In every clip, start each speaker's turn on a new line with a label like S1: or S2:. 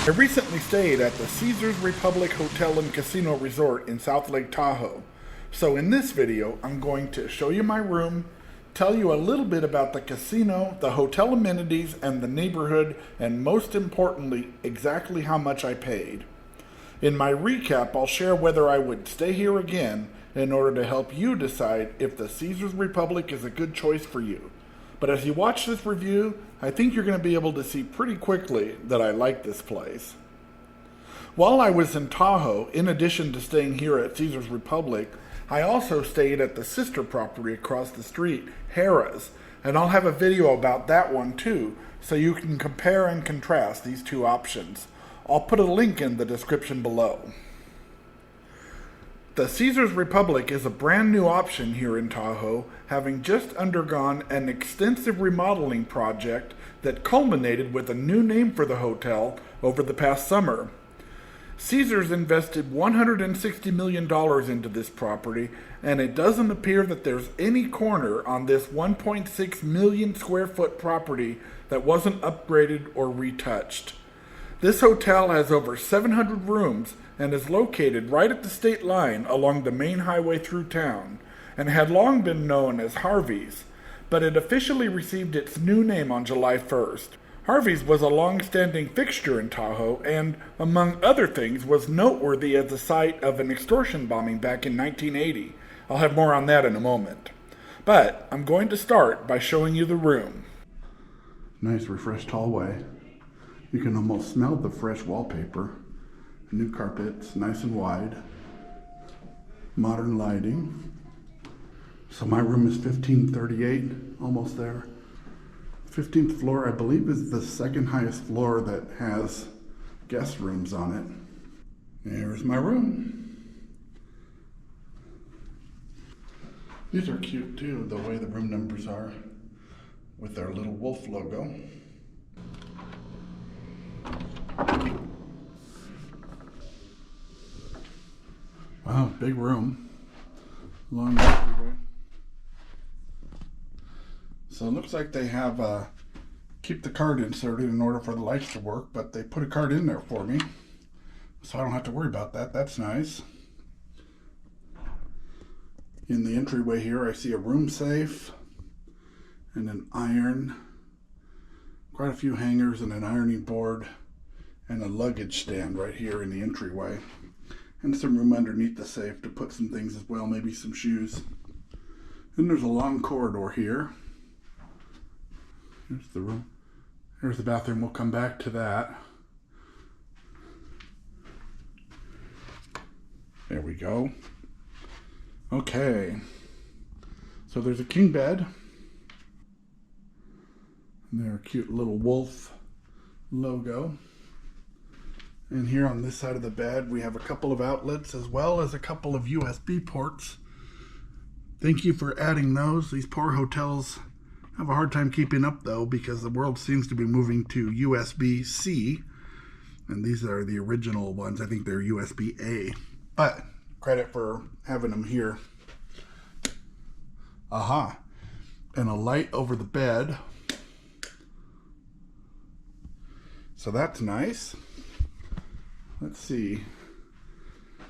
S1: I recently stayed at the Caesars Republic Hotel and Casino Resort in South Lake Tahoe. So in this video, I'm going to show you my room, tell you a little bit about the casino, the hotel amenities, and the neighborhood, and most importantly, exactly how much I paid. In my recap, I'll share whether I would stay here again in order to help you decide if the Caesars Republic is a good choice for you. But as you watch this review, I think you're going to be able to see pretty quickly that I like this place. While I was in Tahoe, in addition to staying here at Caesars Republic, I also stayed at the sister property across the street, Harrah's, and I'll have a video about that one too, so you can compare and contrast these two options. I'll put a link in the description below. The Caesars Republic is a brand new option here in Tahoe, having just undergone an extensive remodeling project that culminated with a new name for the hotel over the past summer. Caesars invested $160 million into this property, and it doesn't appear that there's any corner on this 1.6 million square foot property that wasn't upgraded or retouched. This hotel has over 700 rooms and is located right at the state line along the main highway through town, and had long been known as Harveys, but it officially received its new name on July 1st. Harveys was a long-standing fixture in Tahoe and, among other things, was noteworthy as the site of an extortion bombing back in 1980. I'll have more on that in a moment. But I'm going to start by showing you the room. Nice refreshed hallway. You can almost smell the fresh wallpaper. New carpets, nice and wide. Modern lighting. So my room is 1538, almost there. 15th floor, I believe, is the second highest floor that has guest rooms on it. Here's my room. These are cute too, the way the room numbers are, with their little wolf logo. Wow, big room. Long entryway. So it looks like they have keep the card inserted in order for the lights to work, but they put a card in there for me, so I don't have to worry about that. That's nice. In the entryway here, I see a room safe and an iron, quite a few hangers and an ironing board, and a luggage stand right here in the entryway. And some room underneath the safe to put some things as well, maybe some shoes. And there's a long corridor here. Here's the room. Here's the bathroom. We'll come back to that. There we go. Okay. So there's a king bed. And there's a cute little wolf logo. And here on this side of the bed, we have a couple of outlets as well as a couple of USB ports. Thank you for adding those. These poor hotels have a hard time keeping up though, because the world seems to be moving to USB-C. And these are the original ones. I think they're USB-A. But credit for having them here. Aha. And a light over the bed. So that's nice. Let's see,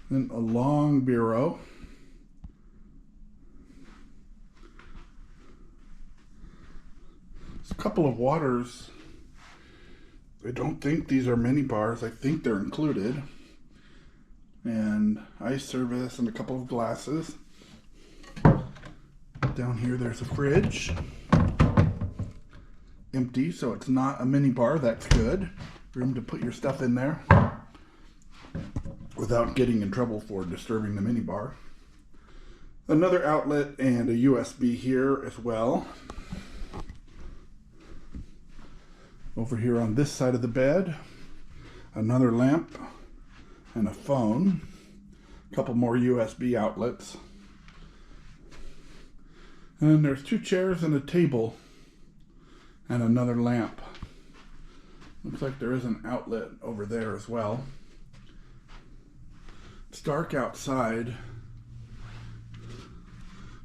S1: then a long bureau. There's a couple of waters. I don't think these are mini bars. I think they're included. And ice service and a couple of glasses. Down here there's a fridge. Empty, so it's not a mini bar. That's good. Room to put your stuff in there without getting in trouble for disturbing the minibar. Another outlet and a USB here as well. Over here on this side of the bed, another lamp and a phone. A couple more USB outlets. And there's two chairs and a table and another lamp. Looks like there is an outlet over there as well. It's dark outside,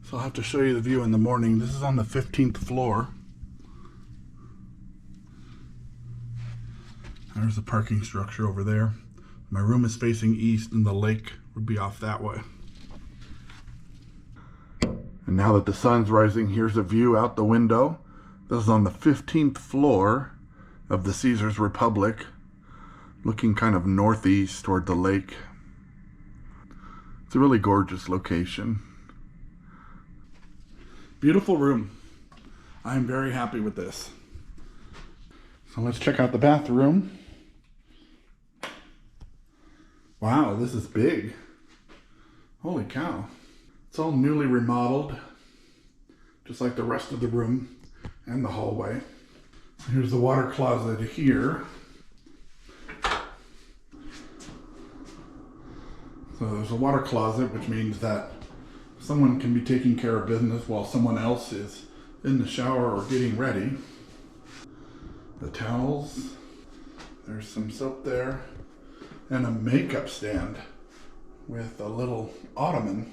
S1: so I'll have to show you the view in the morning. This is on the 15th floor. There's the parking structure over there. My room is facing east and the lake would be off that way. And now that the sun's rising, here's a view out the window. This is on the 15th floor of the Caesars Republic, looking kind of northeast toward the lake. It's a really gorgeous location. Beautiful room. I'm very happy with this. So let's check out the bathroom. Wow, this is big. Holy cow. It's all newly remodeled, just like the rest of the room and the hallway. Here's the water closet here. So there's a water closet, which means that someone can be taking care of business while someone else is in the shower or getting ready. The towels, there's some soap there, and a makeup stand with a little ottoman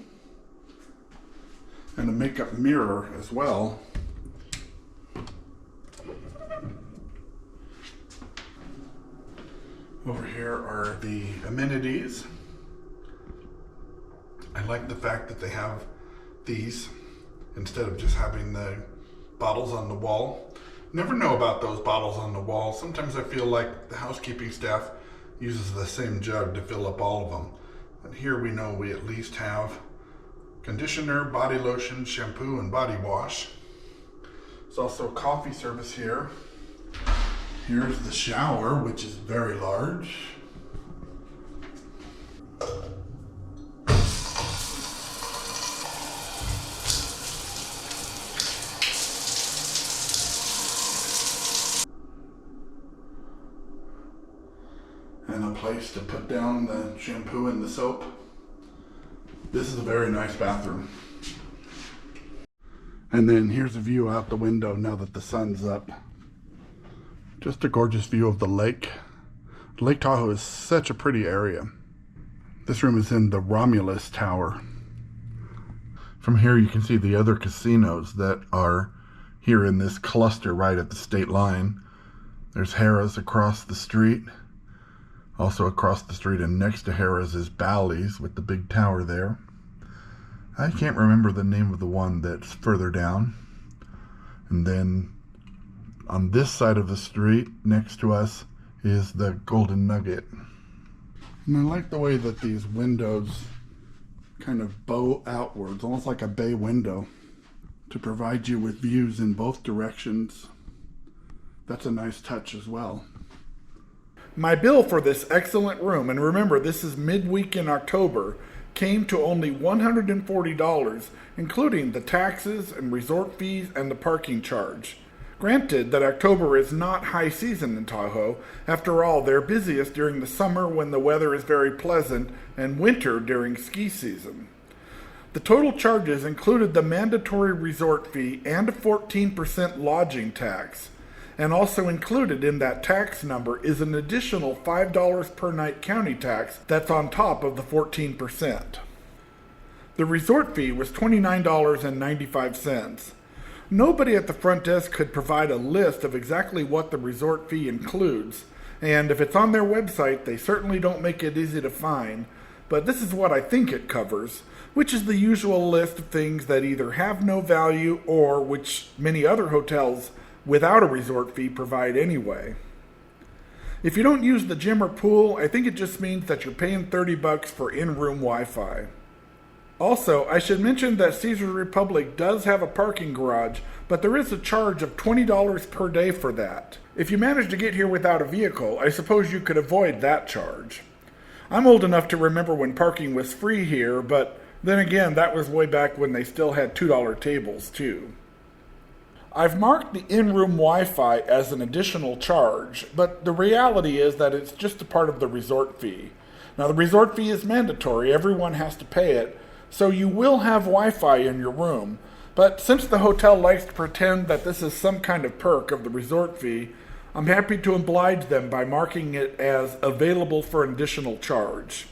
S1: and a makeup mirror as well. Over here are the amenities. I like the fact that they have these instead of just having the bottles on the wall. Never know about those bottles on the wall. Sometimes I feel like the housekeeping staff uses the same jug to fill up all of them. But here we know we at least have conditioner, body lotion, shampoo, and body wash. There's also coffee service here. Here's the shower, which is very large. And a place to put down the shampoo and the soap. This is a very nice bathroom. And then here's a view out the window now that the sun's up. Just a gorgeous view of the lake. Lake Tahoe is such a pretty area. This room is in the Romulus Tower. From here you can see the other casinos that are here in this cluster right at the state line. There's Harrah's across the street. Also across the street and next to Harrah's is Bally's with the big tower there. I can't remember the name of the one that's further down. And then on this side of the street next to us is the Golden Nugget. And I like the way that these windows kind of bow outwards, almost like a bay window, to provide you with views in both directions. That's a nice touch as well. My bill for this excellent room, and remember this is midweek in October, came to only $140, including the taxes and resort fees and the parking charge. Granted that October is not high season in Tahoe. After all, they're busiest during the summer when the weather is very pleasant and winter during ski season. The total charges included the mandatory resort fee and a 14% lodging tax. And also included in that tax number is an additional $5 per night county tax that's on top of the 14%. The resort fee was $29.95. Nobody at the front desk could provide a list of exactly what the resort fee includes, and if it's on their website, they certainly don't make it easy to find, but this is what I think it covers, which is the usual list of things that either have no value or which many other hotels without a resort fee provide anyway. If you don't use the gym or pool, I think it just means that you're paying $30 for in-room Wi-Fi. Also, I should mention that Caesars Republic does have a parking garage, but there is a charge of $20 per day for that. If you manage to get here without a vehicle, I suppose you could avoid that charge. I'm old enough to remember when parking was free here, but then again, that was way back when they still had $2 tables too. I've marked the in-room Wi-Fi as an additional charge, but the reality is that it's just a part of the resort fee. Now the resort fee is mandatory, everyone has to pay it, so you will have Wi-Fi in your room, but since the hotel likes to pretend that this is some kind of perk of the resort fee, I'm happy to oblige them by marking it as available for an additional charge.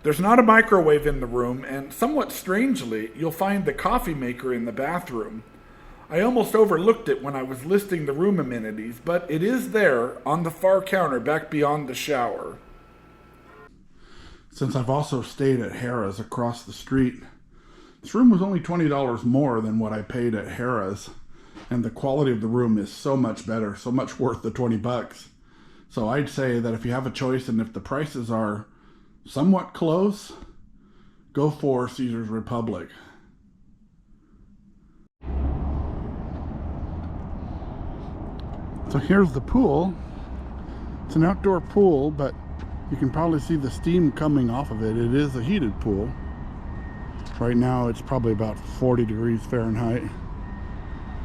S1: There's not a microwave in the room, and somewhat strangely, you'll find the coffee maker in the bathroom. I almost overlooked it when I was listing the room amenities, but it is there on the far counter back beyond the shower. Since I've also stayed at Harrah's across the street, this room was only $20 more than what I paid at Harrah's, and the quality of the room is so much better, so much worth the 20 bucks. So I'd say that if you have a choice and if the prices are somewhat close, go for Caesars Republic. So here's the pool. It's an outdoor pool, but you can probably see the steam coming off of it. It is a heated pool. Right now it's probably about 40 degrees Fahrenheit.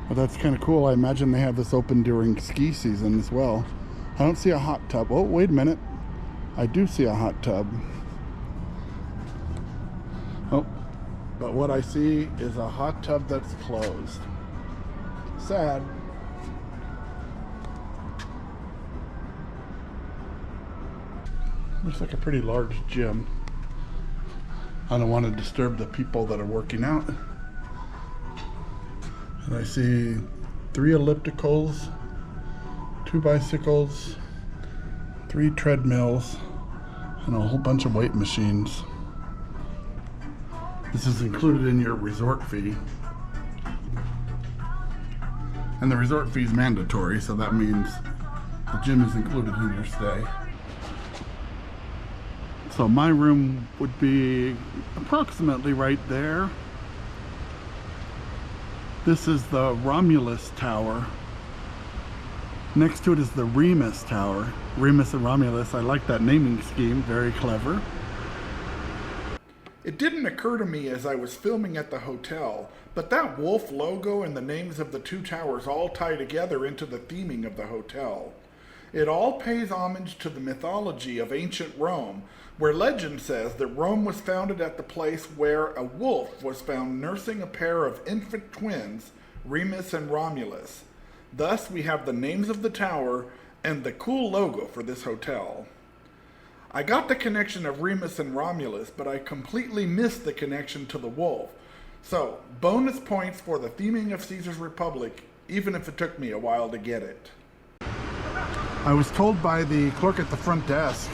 S1: But that's kind of cool. I imagine they have this open during ski season as well. I don't see a hot tub. Oh, wait a minute. I do see a hot tub. Oh, but what I see is a hot tub that's closed. Sad. Looks like a pretty large gym. I don't want to disturb the people that are working out. And I see 3 ellipticals, 2 bicycles, 3 treadmills, and a whole bunch of weight machines. This is included in your resort fee. And the resort fee is mandatory, so that means the gym is included in your stay. So my room would be approximately right there. This is the Romulus Tower. Next to it is the Remus Tower. Remus and Romulus, I like that naming scheme, very clever. It didn't occur to me as I was filming at the hotel, but that wolf logo and the names of the 2 towers all tie together into the theming of the hotel. It all pays homage to the mythology of ancient Rome, where legend says that Rome was founded at the place where a wolf was found nursing a pair of infant twins, Remus and Romulus. Thus, we have the names of the tower and the cool logo for this hotel. I got the connection of Remus and Romulus, but I completely missed the connection to the wolf. So, bonus points for the theming of Caesars Republic, even if it took me a while to get it. I was told by the clerk at the front desk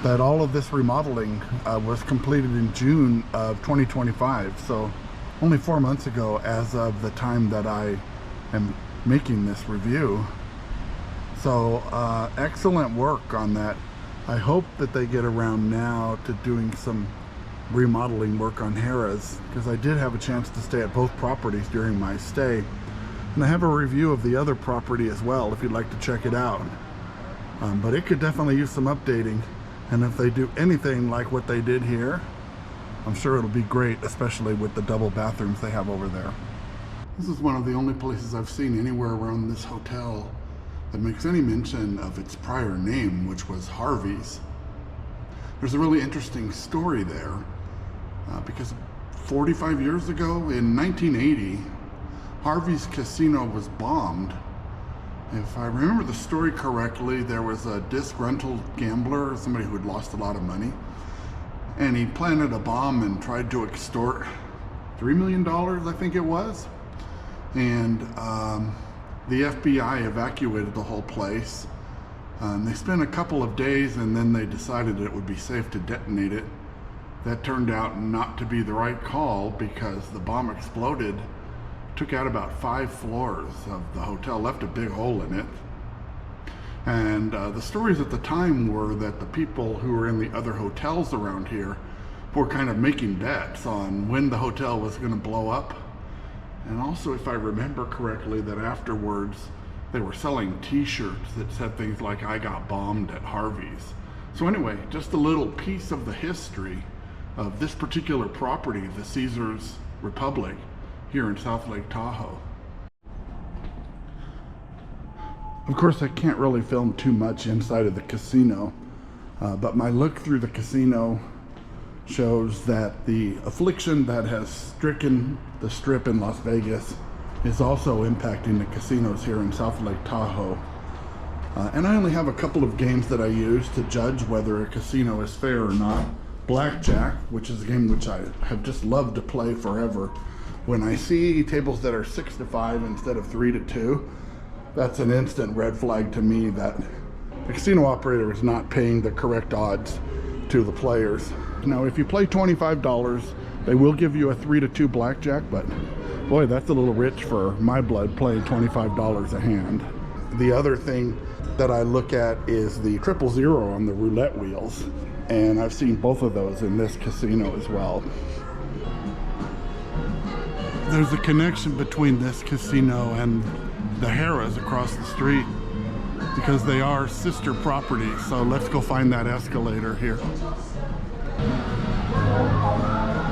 S1: that all of this remodeling was completed in June of 2025, so only 4 months ago as of the time that I am making this review. So excellent work on that. I hope that they get around now to doing some remodeling work on Harrah's, because I did have a chance to stay at both properties during my stay, and I have a review of the other property as well if you'd like to check it out. But it could definitely use some updating, and if they do anything like what they did here, I'm sure it'll be great, especially with the double bathrooms they have over there. This is one of the only places I've seen anywhere around this hotel that makes any mention of its prior name, which was Harveys. There's a really interesting story there, because 45 years ago, in 1980, Harveys Casino was bombed. If I remember the story correctly, there was a disgruntled gambler, somebody who had lost a lot of money, and he planted a bomb and tried to extort $3 million, I think it was. And the FBI evacuated the whole place. They spent a couple of days, and then they decided it would be safe to detonate it. That turned out not to be the right call, because the bomb exploded, took out about 5 floors of the hotel, left a big hole in it. And the stories at the time were that the people who were in the other hotels around here were kind of making bets on when the hotel was going to blow up. And also, if I remember correctly, that afterwards they were selling t-shirts that said things like, "I got bombed at Harvey's." So anyway, just a little piece of the history of this particular property, the Caesars Republic, here in South Lake Tahoe. Of course, I can't really film too much inside of the casino, but my look through the casino shows that the affliction that has stricken the Strip in Las Vegas is also impacting the casinos here in South Lake Tahoe. And I only have a couple of games that I use to judge whether a casino is fair or not. Blackjack, which is a game which I have just loved to play forever. When I see tables that are 6 to 5 instead of 3 to 2, that's an instant red flag to me that the casino operator is not paying the correct odds to the players. Now, if you play $25, they will give you a 3 to 2 blackjack, but boy, that's a little rich for my blood, playing $25 a hand. The other thing that I look at is the 000 on the roulette wheels, and I've seen both of those in this casino as well. There's a connection between this casino and the Harrahs across the street because they are sister properties. So let's go find that escalator here.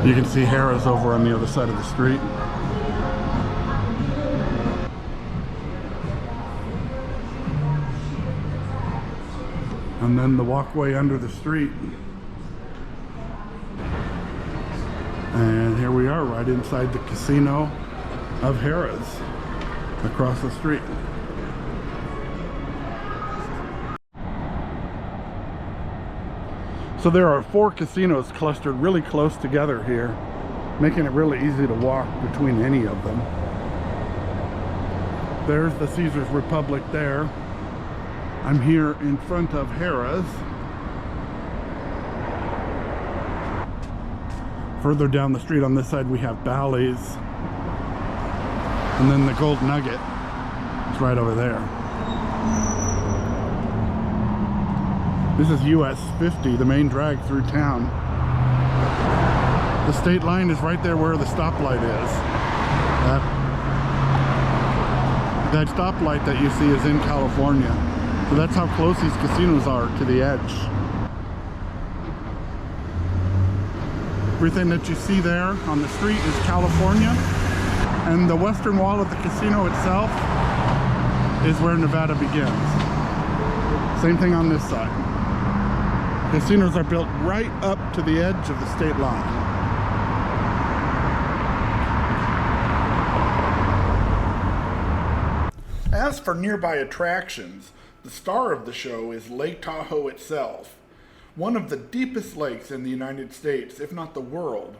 S1: You can see Harrah's over on the other side of the street. And then the walkway under the street. And here we are right inside the casino of Harrah's across the street. So there are 4 casinos clustered really close together here, making it really easy to walk between any of them. There's the Caesars Republic there. I'm here in front of Harrah's. Further down the street on this side we have Bally's. And then the Gold Nugget is right over there. This is US 50, the main drag through town. The state line is right there where the stoplight is. That stoplight that you see is in California. So that's how close these casinos are to the edge. Everything that you see there on the street is California. And the western wall of the casino itself is where Nevada begins. Same thing on this side. Casinos are built right up to the edge of the state line. As for nearby attractions, the star of the show is Lake Tahoe itself, one of the deepest lakes in the United States, if not the world.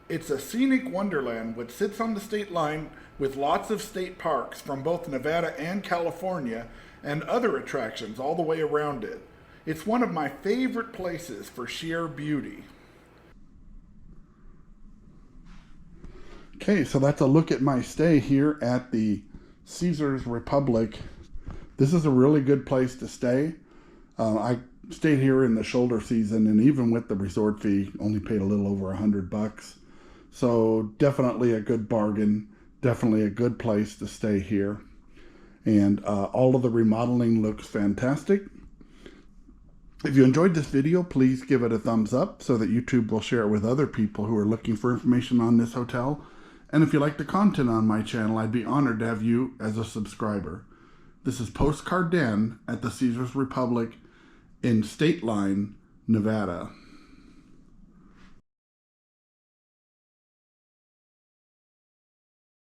S1: It's a scenic wonderland which sits on the state line with lots of state parks from both Nevada and California and other attractions all the way around it. It's one of my favorite places for sheer beauty. Okay, so that's a look at my stay here at the Caesars Republic. This is a really good place to stay. I stayed here in the shoulder season, and even with the resort fee, only paid a little over $100. So definitely a good bargain, definitely a good place to stay here. And all of the remodeling looks fantastic. If you enjoyed this video, please give it a thumbs up so that YouTube will share it with other people who are looking for information on this hotel. And if you like the content on my channel, I'd be honored to have you as a subscriber. This is Postcard Dan at the Caesars Republic in Stateline, Nevada.